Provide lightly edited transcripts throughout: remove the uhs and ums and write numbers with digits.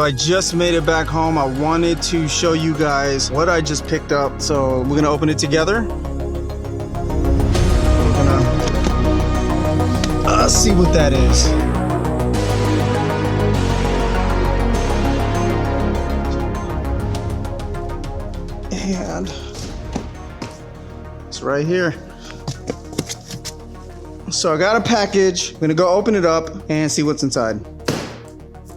I just made it back home. I wanted to show you guys what I just picked up. So we're gonna open it together. We're gonna see what that is. And it's right here. So I got a package. I'm gonna go open it up and see what's inside.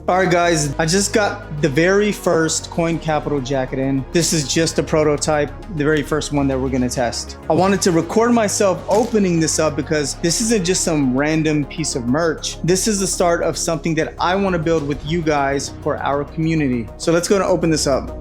All right, guys, I just got the very first Coin Capital jacket in. This is just a prototype, the very first one that we're gonna test. I wanted to record myself opening this up because this isn't just some random piece of merch. This is the start of something that I wanna build with you guys for our community. So let's go and open this up.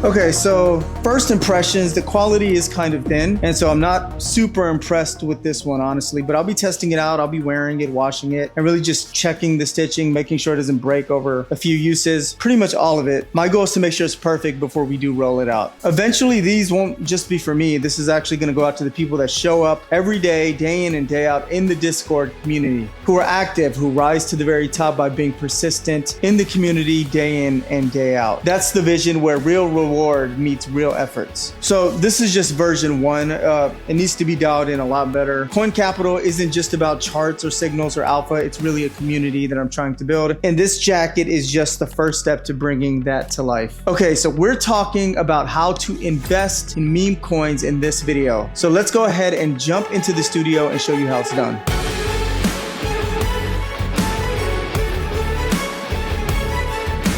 Okay, so first impressions, the quality is kind of thin, and so I'm not super impressed with this one, honestly, but I'll be testing it out. I'll be wearing it, washing it, and really just checking the stitching, making sure it doesn't break over a few uses, pretty much all of it. My goal is to make sure it's perfect before we do roll it out. Eventually, these won't just be for me. This is actually gonna go out to the people that show up every day in and day out in the Discord community, who are active, who rise to the very top by being persistent in the community day in and day out. That's the vision where real reward meets real efforts. So this is just version 1. It needs to be dialed in a lot better. Coin Capital isn't just about charts or signals or alpha. It's really a community that I'm trying to build. And this jacket is just the first step to bringing that to life. Okay, so we're talking about how to invest in meme coins in this video. So let's go ahead and jump into the studio and show you how it's done.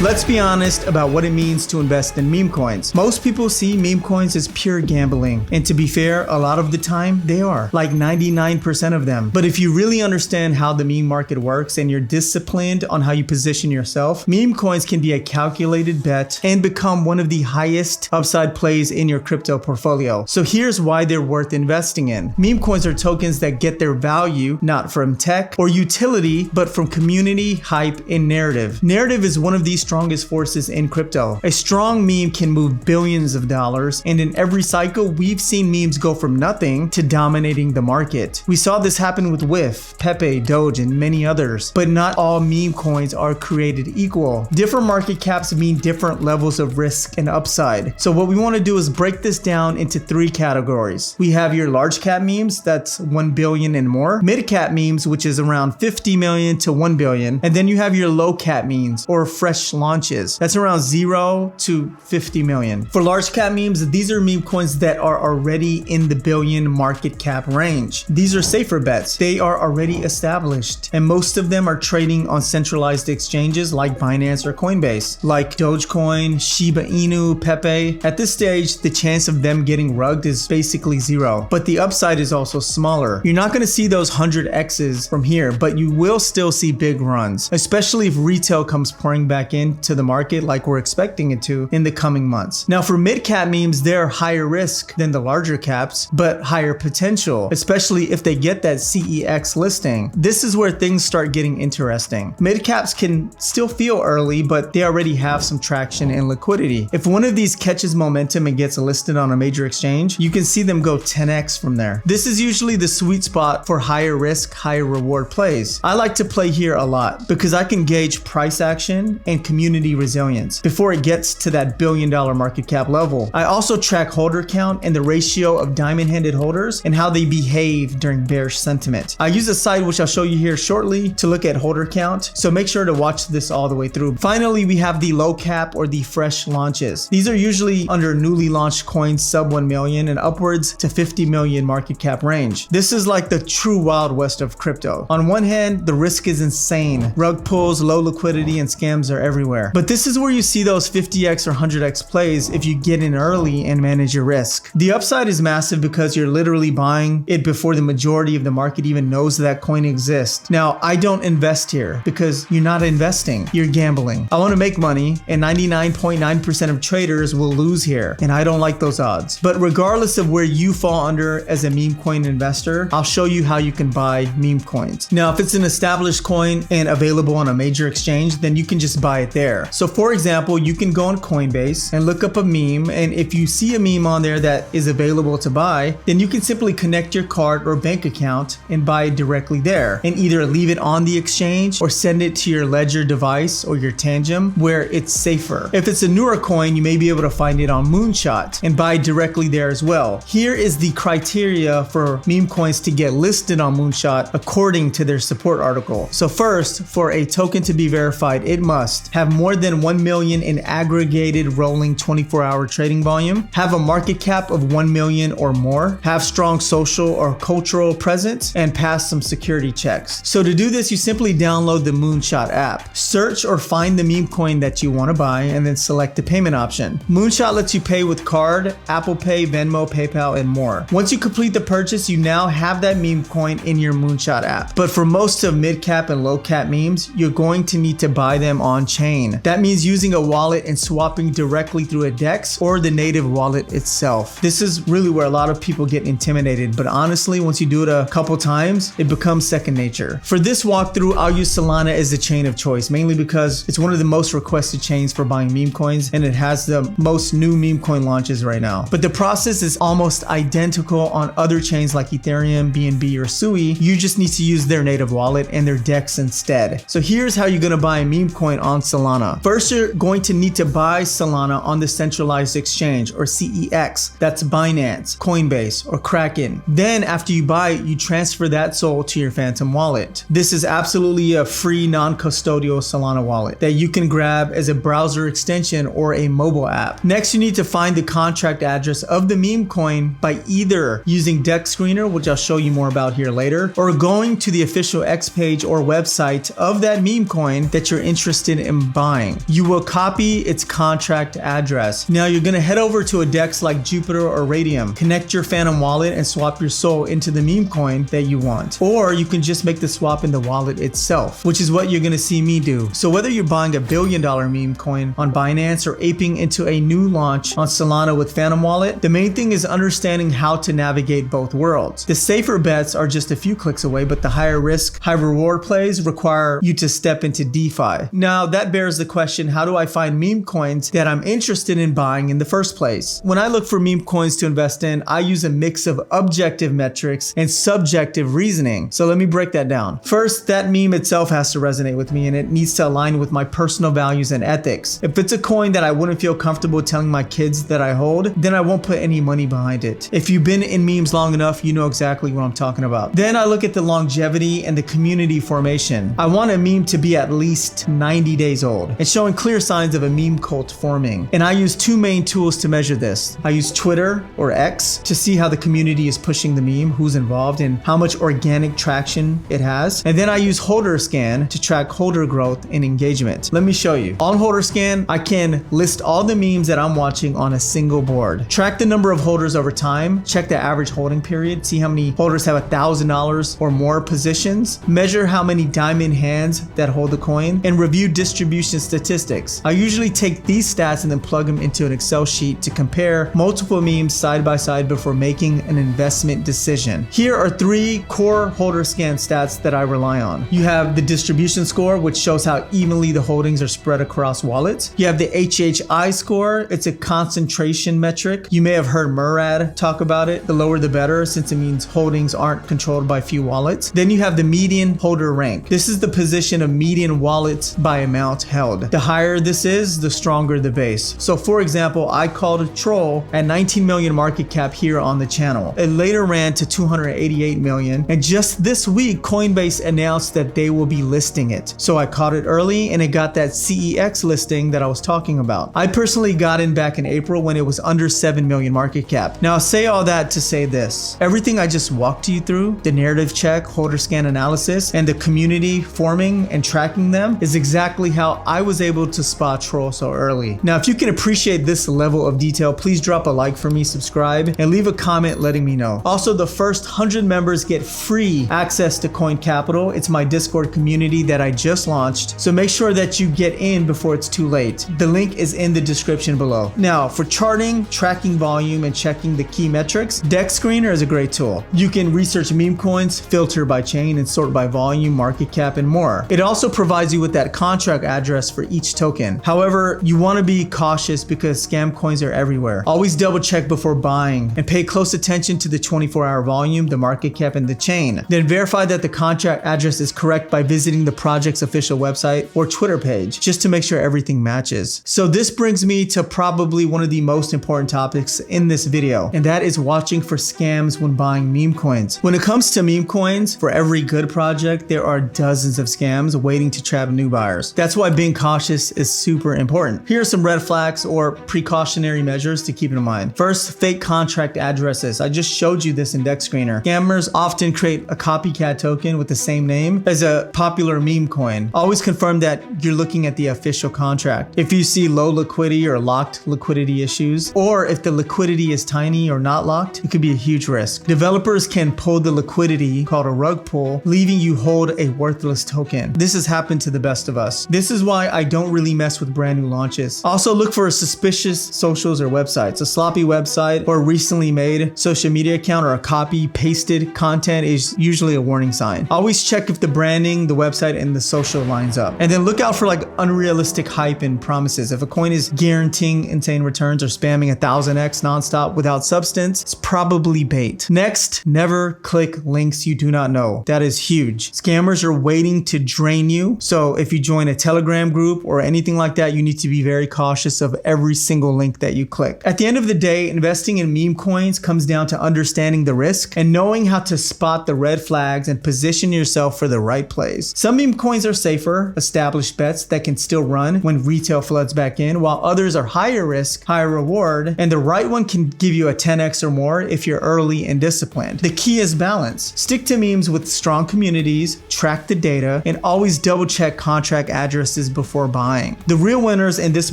Let's be honest about what it means to invest in meme coins. Most people see meme coins as pure gambling. And to be fair, a lot of the time they are, like 99% of them. But if you really understand how the meme market works and you're disciplined on how you position yourself, meme coins can be a calculated bet and become one of the highest upside plays in your crypto portfolio. So here's why they're worth investing in. Meme coins are tokens that get their value not from tech or utility, but from community, hype, and narrative. Narrative is one of these strongest forces in crypto. A strong meme can move billions of dollars, and in every cycle, we've seen memes go from nothing to dominating the market. We saw this happen with WIF, Pepe, Doge, and many others, but not all meme coins are created equal. Different market caps mean different levels of risk and upside. So what we want to do is break this down into 3 categories. We have your large cap memes, that's 1 billion and more, mid cap memes, which is around 50 million to 1 billion, and then you have your low cap memes or fresh launches. That's around 0 to 50 million. For large cap memes, these are meme coins that are already in the billion market cap range. These are safer bets. They are already established, and most of them are trading on centralized exchanges like Binance or Coinbase, like Dogecoin, Shiba Inu, Pepe. At this stage, the chance of them getting rugged is basically 0, but the upside is also smaller. You're not going to see those 100x's from here, but you will still see big runs, especially if retail comes pouring back into the market like we're expecting it to in the coming months. Now for mid-cap memes, they're higher risk than the larger caps, but higher potential, especially if they get that CEX listing. This is where things start getting interesting. Mid-caps can still feel early, but they already have some traction and liquidity. If one of these catches momentum and gets listed on a major exchange, you can see them go 10x from there. This is usually the sweet spot for higher risk, higher reward plays. I like to play here a lot because I can gauge price action and community resilience before it gets to that $1 billion market cap level. I also track holder count and the ratio of diamond-handed holders and how they behave during bearish sentiment. I use a site which I'll show you here shortly to look at holder count, so make sure to watch this all the way through. Finally, we have the low cap or the fresh launches. These are usually under newly launched coins sub 1 million and upwards to 50 million market cap range. This is like the true wild west of crypto. On one hand, the risk is insane. Rug pulls, low liquidity, and scams are everywhere. everywhere. But this is where you see those 50x or 100x plays if you get in early and manage your risk. The upside is massive because you're literally buying it before the majority of the market even knows that coin exists. Now, I don't invest here because you're not investing, you're gambling. I want to make money, and 99.9% of traders will lose here, and I don't like those odds. But regardless of where you fall under as a meme coin investor, I'll show you how you can buy meme coins. Now, if it's an established coin and available on a major exchange, then you can just buy it there. So for example, you can go on Coinbase and look up a meme, and if you see a meme on there that is available to buy, then you can simply connect your card or bank account and buy it directly there, and either leave it on the exchange or send it to your Ledger device or your Tangem where it's safer. If it's a newer coin, you may be able to find it on Moonshot and buy directly there as well. Here is the criteria for meme coins to get listed on Moonshot according to their support article. So first, for a token to be verified, it must have more than 1 million in aggregated rolling 24-hour trading volume, have a market cap of 1 million or more, have strong social or cultural presence, and pass some security checks. So to do this, you simply download the Moonshot app, search or find the meme coin that you want to buy, and then select the payment option. Moonshot lets you pay with card, Apple Pay, Venmo, PayPal, and more. Once you complete the purchase, you now have that meme coin in your Moonshot app. But for most of mid-cap and low-cap memes, you're going to need to buy them on chain. That means using a wallet and swapping directly through a DEX or the native wallet itself. This is really where a lot of people get intimidated, but honestly, once you do it a couple times, it becomes second nature. For this walkthrough, I'll use Solana as the chain of choice, mainly because it's one of the most requested chains for buying meme coins, and it has the most new meme coin launches right now. But the process is almost identical on other chains like Ethereum, BNB, or Sui. You just need to use their native wallet and their DEX instead. So here's how you're gonna buy a meme coin on Solana. First, you're going to need to buy Solana on the centralized exchange, or CEX. That's Binance, Coinbase, or Kraken. Then after you buy it, you transfer that SOL to your Phantom wallet. This is absolutely a free non-custodial Solana wallet that you can grab as a browser extension or a mobile app. Next, you need to find the contract address of the meme coin by either using DEX Screener, which I'll show you more about here later, or going to the official X page or website of that meme coin that you're interested in buying. You will copy its contract address. Now you're gonna head over to a DEX like Jupiter or Radium, connect your Phantom wallet and swap your SOL into the meme coin that you want. Or you can just make the swap in the wallet itself, which is what you're gonna see me do. So whether you're buying a $1 billion meme coin on Binance or aping into a new launch on Solana with Phantom wallet, the main thing is understanding how to navigate both worlds. The safer bets are just a few clicks away, but the higher risk, high reward plays require you to step into DeFi. Now that bears the question, how do I find meme coins that I'm interested in buying in the first place? When I look for meme coins to invest in, I use a mix of objective metrics and subjective reasoning. So let me break that down. First, that meme itself has to resonate with me, and it needs to align with my personal values and ethics. If it's a coin that I wouldn't feel comfortable telling my kids that I hold, then I won't put any money behind it. If you've been in memes long enough, you know exactly what I'm talking about. Then I look at the longevity and the community formation. I want a meme to be at least 90 days old and showing clear signs of a meme cult forming. And I use two main tools to measure this. I use Twitter or X to see how the community is pushing the meme, who's involved, and how much organic traction it has. And then I use Holder Scan to track holder growth and engagement. Let me show you. On Holder Scan, I can list all the memes that I'm watching on a single board, track the number of holders over time, check the average holding period, see how many holders have $1,000 or more positions, measure how many diamond hands that hold the coin, and review distribution statistics. I usually take these stats and then plug them into an Excel sheet to compare multiple memes side by side before making an investment decision. Here are 3 core Holder Scan stats that I rely on. You have the distribution score, which shows how evenly the holdings are spread across wallets. You have the HHI score. It's a concentration metric. You may have heard Murad talk about it. The lower the better, since it means holdings aren't controlled by few wallets. Then you have the median holder rank. This is the position of median wallets by amount held. The higher this is, the stronger the base. So for example, I called Troll at 19 million market cap here on the channel. It later ran to 288 million, and just this week Coinbase announced that they will be listing it. So I caught it early and it got that CEX listing that I was talking about. I personally got in back in April when it was under 7 million market cap. Now I say all that to say this. Everything I just walked you through, the narrative check, holder scan analysis, and the community forming and tracking them, is exactly how how I was able to spot troll so early. Now, if you can appreciate this level of detail, please drop a like for me, subscribe, and leave a comment letting me know. Also, the first 100 members get free access to Coin Capital. It's my Discord community that I just launched, so make sure that you get in before it's too late. The link is in the description below. Now, for charting, tracking volume, and checking the key metrics, Dex Screener is a great tool. You can research meme coins, filter by chain, and sort by volume, market cap, and more. It also provides you with that contract address for each token. However, you want to be cautious because scam coins are everywhere. Always double check before buying and pay close attention to the 24-hour volume, the market cap, and the chain. Then verify that the contract address is correct by visiting the project's official website or Twitter page, just to make sure everything matches. So this brings me to probably one of the most important topics in this video, and that is watching for scams when buying meme coins. When it comes to meme coins, for every good project, there are dozens of scams waiting to trap new buyers. That's why being cautious is super important. Here are some red flags or precautionary measures to keep in mind. First, fake contract addresses. I just showed you this in Dex Screener. Scammers often create a copycat token with the same name as a popular meme coin. Always confirm that you're looking at the official contract. If you see low liquidity or locked liquidity issues, or if the liquidity is tiny or not locked, it could be a huge risk. Developers can pull the liquidity, called a rug pull, leaving you hold a worthless token. This has happened to the best of us. This is why I don't really mess with brand new launches. Also, look for suspicious socials or websites. A sloppy website or recently made social media account or a copy pasted content is usually a warning sign. Always check if the branding, the website, and the social lines up. And then look out for like unrealistic hype and promises. If a coin is guaranteeing insane returns or spamming 1000x nonstop without substance, it's probably bait. Next, never click links you do not know. That is huge. Scammers are waiting to drain you. So if you join a Telegram group or anything like that, you need to be very cautious of every single link that you click. At the end of the day, investing in meme coins comes down to understanding the risk and knowing how to spot the red flags and position yourself for the right plays. Some meme coins are safer, established bets that can still run when retail floods back in, while others are higher risk, higher reward, and the right one can give you a 10x or more if you're early and disciplined. The key is balance. Stick to memes with strong communities, track the data, and always double check contract addresses before buying. The real winners in this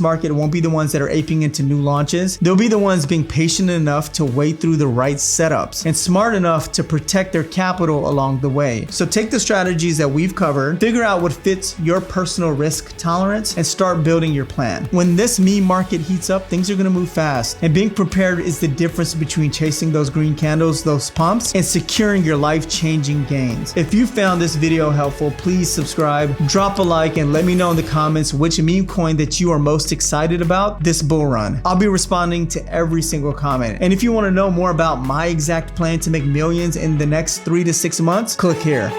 market won't be the ones that are aping into new launches. They'll be the ones being patient enough to wait through the right setups and smart enough to protect their capital along the way. So take the strategies that we've covered, figure out what fits your personal risk tolerance, and start building your plan. When this meme market heats up, things are going to move fast, and being prepared is the difference between chasing those green candles, those pumps, and securing your life-changing gains. If you found this video helpful, please subscribe, drop a like, and let me know in the comments which meme coin that you are most excited about this bull run. I'll be responding to every single comment. And if you want to know more about my exact plan to make millions in the next 3 to 6 months, click here.